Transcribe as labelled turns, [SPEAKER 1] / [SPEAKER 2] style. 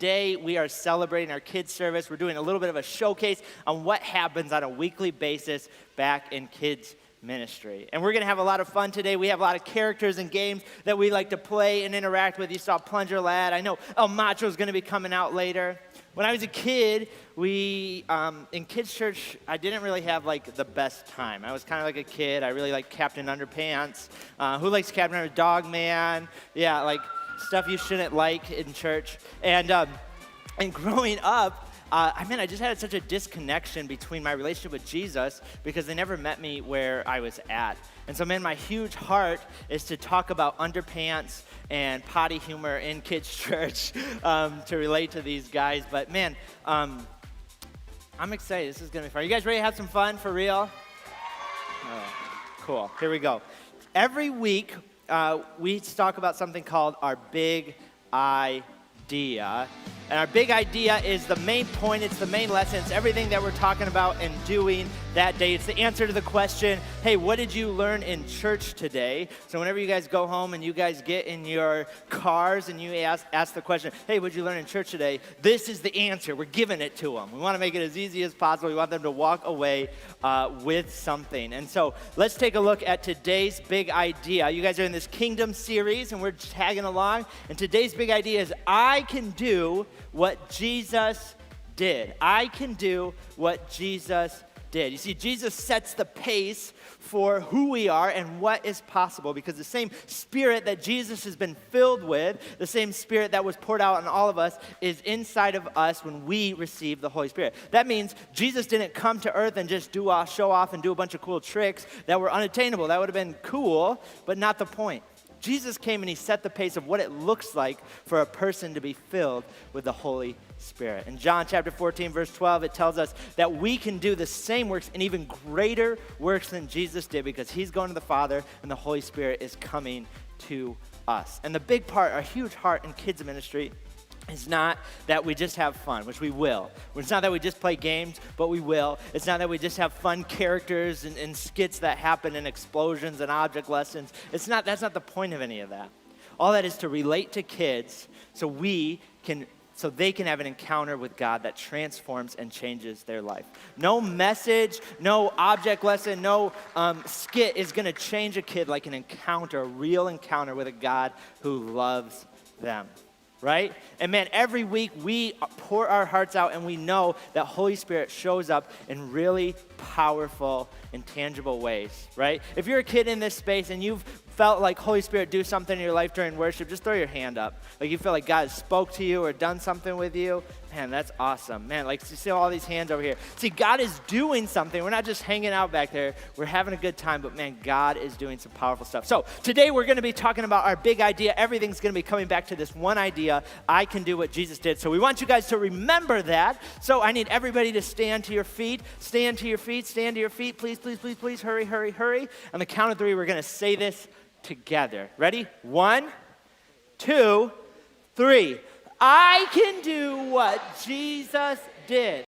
[SPEAKER 1] today we are celebrating our kids service. We're doing a little bit of a showcase on what happens on a weekly basis back in kids ministry. And we're going to have a lot of fun today. We have a lot of characters and games that we like to play and interact with. You saw Plunger Lad. I know El Macho is going to be coming out later. When I was a kid, in kids' church, I didn't really have, like, the best time. I was kind of like a kid. I really liked Captain Underpants. Who likes Captain Underpants? Dog Man. Yeah, like, stuff you shouldn't like in church. And growing up, I just had such a disconnection between my relationship with Jesus because they never met me where I was at. And so, man, my huge heart is to talk about underpants and potty humor in kids' church to relate to these guys. But, man, I'm excited. This is going to be fun. You guys ready to have some fun for real? Oh, cool. Here we go. Every week, we talk about something called our big idea. And our big idea is the main point, it's the main lesson, it's everything that we're talking about and doing that day. It's the answer to the question, hey, what did you learn in church today? So whenever you guys go home and you guys get in your cars and you ask the question, hey, what did you learn in church today? This is the answer. We're giving it to them. We want to make it as easy as possible. We want them to walk away with something. And so let's take a look at today's big idea. You guys are in this Kingdom series and we're tagging along. And today's big idea is I can do what Jesus did. I can do what Jesus did. You see, Jesus sets the pace for who we are and what is possible because the same Spirit that Jesus has been filled with, the same Spirit that was poured out on all of us is inside of us when we receive the Holy Spirit. That means Jesus didn't come to earth and just show off and do a bunch of cool tricks that were unattainable. That would have been cool, but not the point. Jesus came and he set the pace of what it looks like for a person to be filled with the Holy Spirit. In John chapter 14, verse 12, it tells us that we can do the same works and even greater works than Jesus did because he's going to the Father and the Holy Spirit is coming to us. And the big part, our huge heart in kids ministry is not that we just have fun, which we will. It's not that we just play games, but we will. It's not that we just have fun characters and skits that happen and explosions and object lessons. That's not the point of any of that. All that is to relate to kids so they can have an encounter with God that transforms and changes their life. No message, no object lesson, no skit is going to change a kid like an encounter, a real encounter with a God who loves them. Right? And man, every week we pour our hearts out and we know that Holy Spirit shows up in really powerful and tangible ways, right? If you're a kid in this space and you've felt like Holy Spirit do something in your life during worship, just throw your hand up. Like you feel like God spoke to you or done something with you. Man, that's awesome. Man, like you see all these hands over here. See, God is doing something. We're not just hanging out back there. We're having a good time, but man, God is doing some powerful stuff. So today we're going to be talking about our big idea. Everything's going to be coming back to this one idea. I can do what Jesus did. So we want you guys to remember that. So I need everybody to stand to your feet. Stand to your feet. Stand to your feet. Please, please, please, please. Hurry, hurry, hurry. On the count of three, we're going to say this together. Ready? 1, 2, 3. I can do what Jesus did.